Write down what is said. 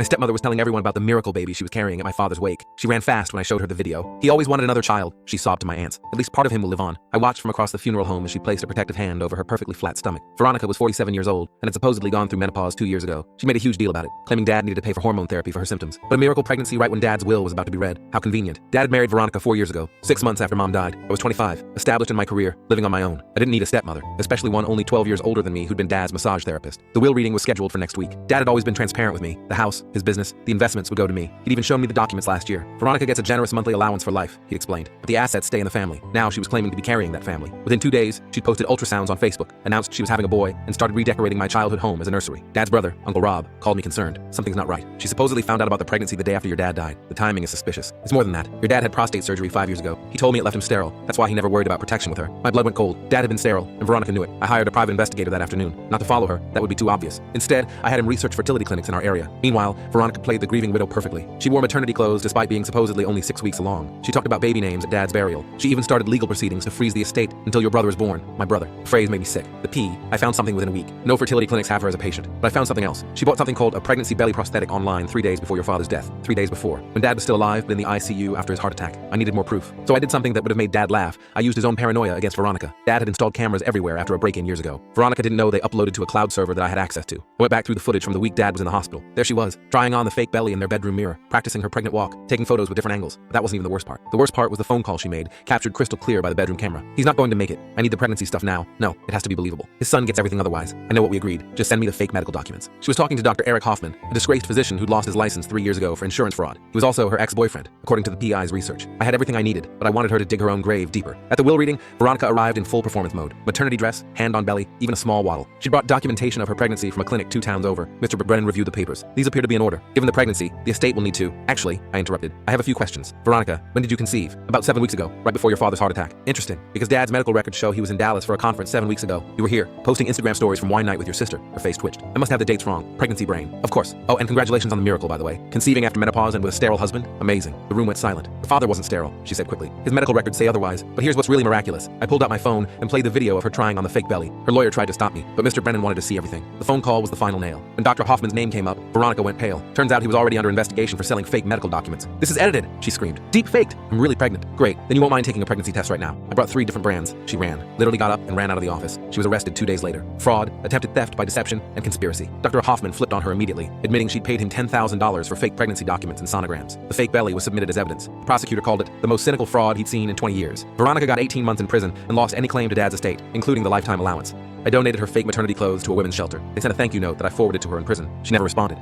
My stepmother was telling everyone about the miracle baby she was carrying at my father's wake. She ran fast when I showed her the video. He always wanted another child, she sobbed to my aunts. At least part of him will live on. I watched from across the funeral home as she placed a protective hand over her perfectly flat stomach. Veronica was 47 years old and had supposedly gone through menopause 2 years ago. She made a huge deal about it, claiming Dad needed to pay for hormone therapy for her symptoms. But a miracle pregnancy right when Dad's will was about to be read. How convenient. Dad had married Veronica 4 years ago, 6 months after Mom died. I was 25, established in my career, living on my own. I didn't need a stepmother, especially one only 12 years older than me who'd been Dad's massage therapist. The will reading was scheduled for next week. Dad had always been transparent with me. The house, his business, the investments would go to me. He'd even shown me the documents last year. Veronica gets a generous monthly allowance for life, he'd explained. But the assets stay in the family. Now she was claiming to be carrying that family. Within 2 days, she'd posted ultrasounds on Facebook, announced she was having a boy, and started redecorating my childhood home as a nursery. Dad's brother, Uncle Rob, called me concerned. Something's not right. She supposedly found out about the pregnancy the day after your dad died. The timing is suspicious. It's more than that. Your dad had prostate surgery 5 years ago. He told me it left him sterile. That's why he never worried about protection with her. My blood went cold. Dad had been sterile, and Veronica knew it. I hired a private investigator that afternoon. Not to follow her, that would be too obvious. Instead, I had him research fertility clinics in our area. Meanwhile, Veronica played the grieving widow perfectly. She wore maternity clothes despite being supposedly only 6 weeks along. She talked about baby names at Dad's burial. She even started legal proceedings to freeze the estate until your brother is born. My brother. The phrase made me sick. The P, I found something within a week. No fertility clinics have her as a patient, but I found something else. She bought something called a pregnancy belly prosthetic online 3 days before your father's death. 3 days before. When Dad was still alive, but in the ICU after his heart attack. I needed more proof. So I did something that would have made Dad laugh. I used his own paranoia against Veronica. Dad had installed cameras everywhere after a break-in years ago. Veronica didn't know they uploaded to a cloud server that I had access to. I went back through the footage from the week Dad was in the hospital. There she was, trying on the fake belly in their bedroom mirror, practicing her pregnant walk, taking photos with different angles. But that wasn't even the worst part. The worst part was the phone call she made, captured crystal clear by the bedroom camera. He's not going to make it. I need the pregnancy stuff now. No, it has to be believable. His son gets everything otherwise. I know what we agreed. Just send me the fake medical documents. She was talking to Dr. Eric Hoffman, a disgraced physician who'd lost his license 3 years ago for insurance fraud. He was also her ex-boyfriend, according to the PI's research. I had everything I needed, but I wanted her to dig her own grave deeper. At the will reading, Veronica arrived in full performance mode. Maternity dress, hand on belly, even a small waddle. She brought documentation of her pregnancy from a clinic 2 towns over. Mr. Brennan reviewed the papers. These appear to be in order. Given the pregnancy, the estate will need to... Actually, I interrupted. I have a few questions. Veronica, when did you conceive? About 7 weeks ago, right before your father's heart attack. Interesting, because Dad's medical records show he was in Dallas for a conference 7 weeks ago. You were here, posting Instagram stories from wine night with your sister. Her face twitched. I must have the dates wrong. Pregnancy brain. Of course. Oh, and congratulations on the miracle, by the way. Conceiving after menopause and with a sterile husband? Amazing. The room went silent. Your father wasn't sterile, she said quickly. His medical records say otherwise, but here's what's really miraculous. I pulled out my phone and played the video of her trying on the fake belly. Her lawyer tried to stop me, but Mr. Brennan wanted to see everything. The phone call was the final nail. When Dr. Hoffman's name came up, Veronica went pale. Turns out he was already under investigation for selling fake medical documents. This is edited, she screamed. Deep faked. I'm really pregnant. Great. Then you won't mind taking a pregnancy test right now. I brought 3 different brands. She ran. Literally got up and ran out of the office. She was arrested 2 days later. Fraud, attempted theft by deception, and conspiracy. Dr. Hoffman flipped on her immediately, admitting she'd paid him $10,000 for fake pregnancy documents and sonograms. The fake belly was submitted as evidence. The prosecutor called it the most cynical fraud he'd seen in 20 years. Veronica got 18 months in prison and lost any claim to Dad's estate, including the lifetime allowance. I donated her fake maternity clothes to a women's shelter. They sent a thank you note that I forwarded to her in prison. She never responded.